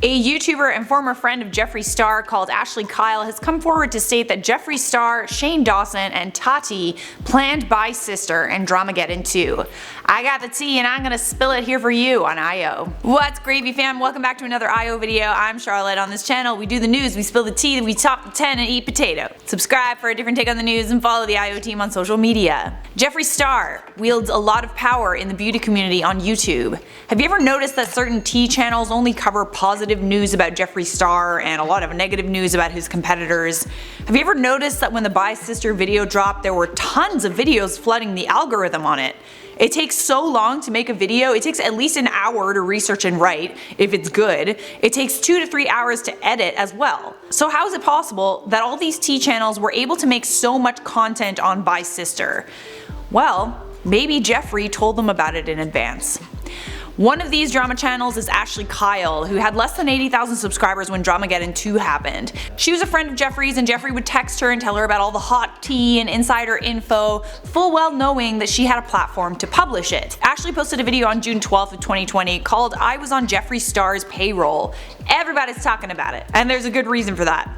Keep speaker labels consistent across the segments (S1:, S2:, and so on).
S1: A YouTuber and former friend of Jeffree Star called Ashley Kyle has come forward to state that Jeffree Star, Shane Dawson, and Tati planned Bi Sister in Dramageddon 2. I got the tea and I'm gonna spill it here for you on IO. What's gravy fam? Welcome back to another IO video. I'm Charlotte. On this channel we do the news, we spill the tea, we talk the 10 and eat potato. Subscribe for a different take on the news and follow the IO team on social media. Jeffree Star wields a lot of power in the beauty community on YouTube. Have you ever noticed that certain tea channels only cover positive news about Jeffree Star and a lot of negative news about his competitors? Have you ever noticed that when the Bi Sister video dropped, there were tons of videos flooding the algorithm on it? It takes so long to make a video. It takes at least an hour to research and write, if it's good. It takes 2 to 3 hours to edit as well. So how is it possible that all these tea channels were able to make so much content on Bi Sister? Well, maybe Jeffree told them about it in advance. One of these drama channels is Ashley Kyle, who had less than 80,000 subscribers when Dramageddon 2 happened. She was a friend of Jeffree's and Jeffree would text her and tell her about all the hot tea and insider info, full well knowing that she had a platform to publish it. Ashley posted a video on June 12th of 2020 called "I was on Jeffree Star's payroll." Everybody's talking about it, and there's a good reason for that.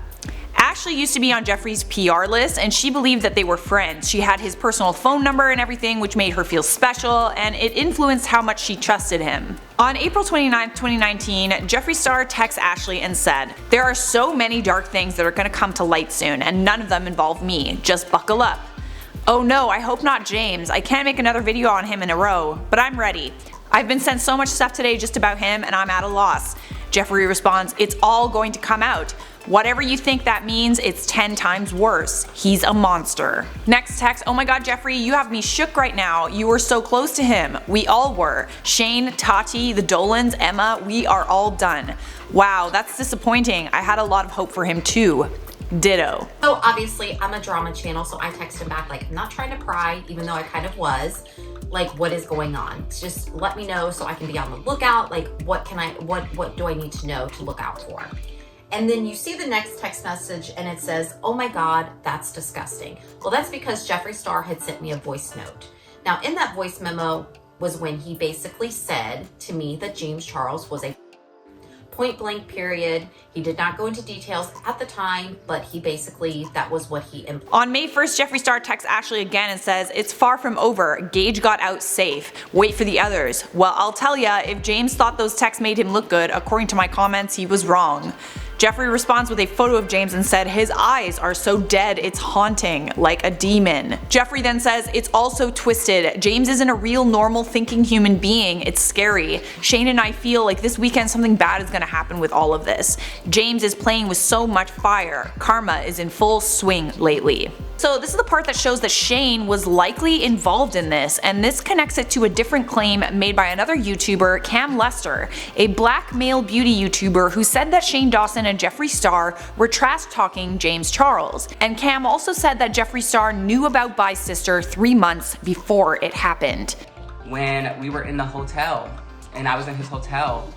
S1: Ashley used to be on Jeffree's PR list and she believed that they were friends. She had his personal phone number and everything, which made her feel special, and it influenced how much she trusted him. On April 29th, 2019, Jeffree Star texts Ashley and said, "There are so many dark things that are gonna come to light soon, and none of them involve me. Just buckle up. Oh no, I hope not James. I can't make another video on him in a row, but I'm ready. I've been sent so much stuff today just about him and I'm at a loss." Jeffree responds, "It's all going to come out. Whatever you think that means, it's 10 times worse. He's a monster." Next text, "Oh my god Jeffree, you have me shook right now. You were so close to him. We all were. Shane, Tati, the Dolans, Emma, we are all done. Wow, that's disappointing. I had a lot of hope for him too. Ditto."
S2: So obviously I'm a drama channel, so I text him back like, "I'm not trying to pry," even though I kind of was. Like, what is going on? Just let me know so I can be on the lookout. Like, what do I need to know to look out for? And then you see the next text message and it says, "Oh my god, that's disgusting." Well, that's because Jeffree Star had sent me a voice note. Now in that voice memo was when he basically said to me that James Charles was a point blank period. He did not go into details at the time, but he basically, that was what he implied.
S1: On May 1st, Jeffree Star texts Ashley again and says, "It's far from over. Gage got out safe. Wait for the others." Well, I'll tell ya, if James thought those texts made him look good, according to my comments, he was wrong. Jeffree responds with a photo of James and said, "His eyes are so dead it's haunting, like a demon." Jeffree then says, "It's all so twisted. James isn't a real normal thinking human being. It's scary. Shane and I feel like this weekend something bad is gonna happen with all of this. James is playing with so much fire. Karma is in full swing lately." So this is the part that shows that Shane was likely involved in this, and this connects it to a different claim made by another YouTuber, Cam Lester, a black male beauty YouTuber who said that Shane Dawson and Jeffree Star were trash talking James Charles. And Cam also said that Jeffree Star knew about Bi Sister 3 months before it happened.
S3: When we were in the hotel, and I was in his hotel,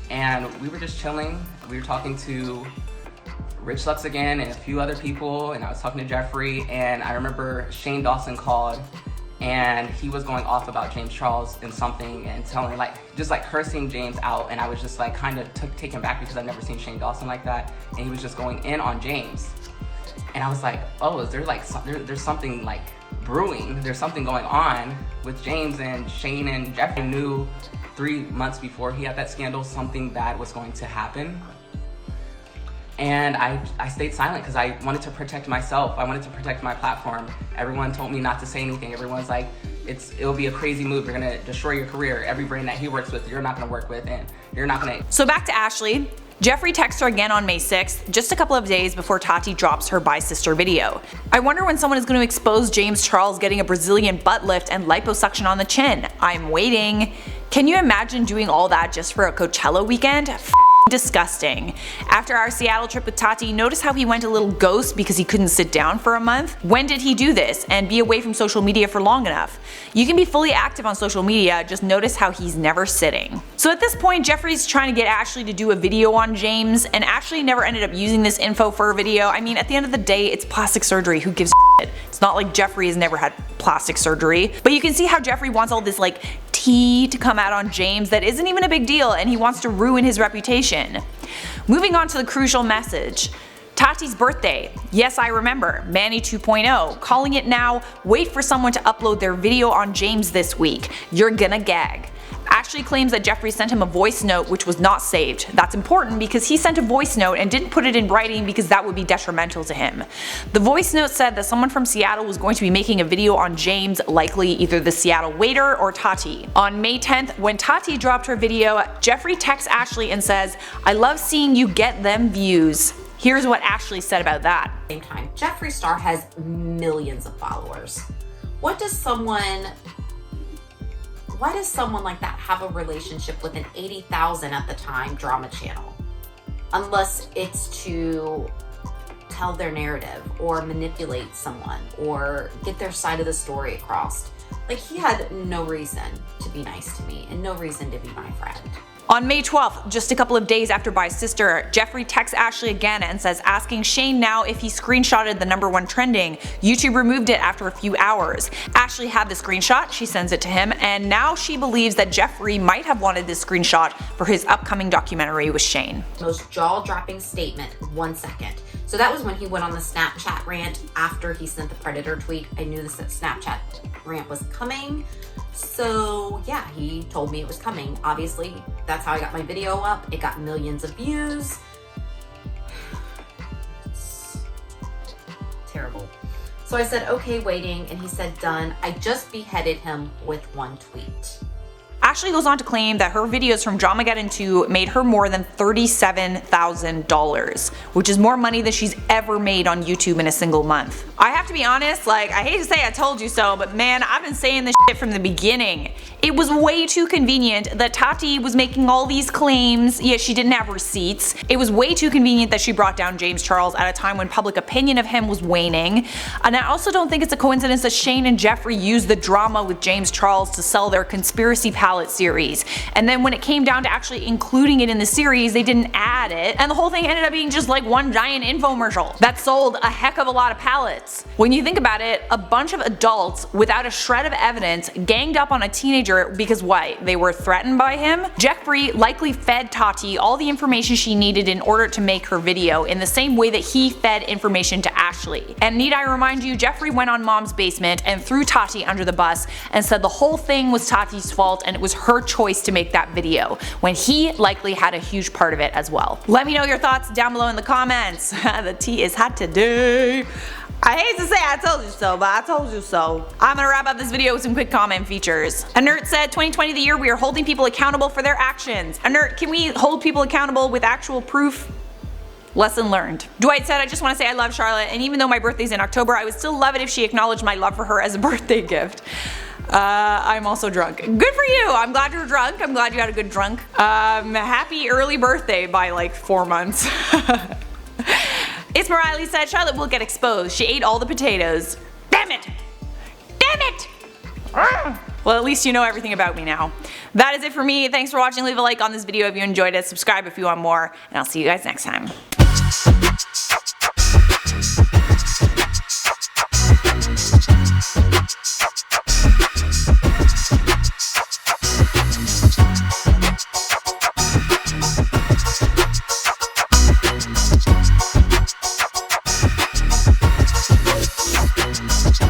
S3: and we were just chilling, we were talking to Rich Lux again and a few other people, and I was talking to Jeffree, and I remember Shane Dawson called and he was going off about James Charles and something and telling, like, just like cursing James out, and I was just like kind of taken back because I've never seen Shane Dawson like that, and he was just going in on James. And I was like, oh, is there like there's something like brewing, there's something going on with James. And Shane and Jeffree knew 3 months before he had that scandal something bad was going to happen. And I stayed silent because I wanted to protect myself. I wanted to protect my platform. Everyone told me not to say anything. Everyone's like, it'll be a crazy move. You're gonna destroy your career. Every brand that he works with, you're not gonna work with, and you're not gonna.
S1: So back to Ashley. Jeffree texts her again on May 6th, just a couple of days before Tati drops her Bi Sister video. "I wonder when someone is going to expose James Charles getting a Brazilian butt lift and liposuction on the chin. I'm waiting." Can you imagine doing all that just for a Coachella weekend? Disgusting. After our Seattle trip with Tati, notice how he went a little ghost because he couldn't sit down for a month? When did he do this and be away from social media for long enough? You can be fully active on social media, just notice how he's never sitting. So at this point, Jeffree's trying to get Ashley to do a video on James, and Ashley never ended up using this info for a video. I mean, at the end of the day, it's plastic surgery, who gives a shit? It's not like Jeffree has never had plastic surgery. But you can see how Jeffree wants all this like tea to come out on James that isn't even a big deal, and he wants to ruin his reputation. Moving on to the crucial message. Tati's birthday. Yes, I remember. Manny 2.0. Calling it now. Wait for someone to upload their video on James this week. You're gonna gag. Ashley claims that Jeffree sent him a voice note which was not saved. That's important because he sent a voice note and didn't put it in writing because that would be detrimental to him. The voice note said that someone from Seattle was going to be making a video on James, likely either the Seattle waiter or Tati. On May 10th, when Tati dropped her video, Jeffree texts Ashley and says, "I love seeing you get them views." Here's what Ashley said about that.
S2: Same time, Jeffree Star has millions of followers. Why does someone like that have a relationship with an 80,000 at the time drama channel? Unless it's to tell their narrative or manipulate someone or get their side of the story across. Like, he had no reason to be nice to me and no reason to be my friend.
S1: On May 12th, just a couple of days after Bye Sister, Jeffree texts Ashley again and says asking Shane now if he screenshotted the #1 trending. YouTube removed it after a few hours. Ashley had the screenshot, she sends it to him, and now she believes that Jeffree might have wanted this screenshot for his upcoming documentary with Shane.
S2: Most jaw-dropping statement, 1 second. So that was when he went on the Snapchat rant after he sent the Predator tweet. I knew the Snapchat rant was coming. So yeah, he told me it was coming. Obviously, that's how I got my video up. It got millions of views. It's terrible. So I said, okay, waiting, and he said, done. I just beheaded him with 1 tweet.
S1: Ashley goes on to claim that her videos from Dramageddon 2 made her more than $37,000, which is more money than she's ever made on YouTube in a single month. I have to be honest, like, I hate to say I told you so, but man, I've been saying this shit from the beginning. It was way too convenient that Tati was making all these claims, yet she didn't have receipts. It was way too convenient that she brought down James Charles at a time when public opinion of him was waning. And I also don't think it's a coincidence that Shane and Jeffree used the drama with James Charles to sell their conspiracy palette series. And then when it came down to actually including it in the series, they didn't add it, and the whole thing ended up being just like one giant infomercial that sold a heck of a lot of palettes. When you think about it, a bunch of adults without a shred of evidence ganged up on a teenager because what? They were threatened by him? Jeffree likely fed Tati all the information she needed in order to make her video, in the same way that he fed information to Ashley. And need I remind you, Jeffree went on Mom's Basement and threw Tati under the bus and said the whole thing was Tati's fault and it was her choice to make that video, when he likely had a huge part of it as well. Let me know your thoughts down below in the comments. The tea is hot today. I hate to say I told you so, but I told you so. I'm gonna wrap up this video with some quick comment features. Anert said 2020 the year we are holding people accountable for their actions. Anert, can we hold people accountable with actual proof? Lesson learned. Dwight said, I just want to say I love Charlotte, and even though my birthday's in October, I would still love it if she acknowledged my love for her as a birthday gift. I'm also drunk. Good for you! I'm glad you're drunk. I'm glad you had a good drunk. Happy early birthday by like 4 months. Isma Riley said, Charlotte will get exposed. She ate all the potatoes. Damn it! Damn it! Well, at least you know everything about me now. That is it for me. Thanks for watching. Leave a like on this video if you enjoyed it. Subscribe if you want more. And I'll see you guys next time.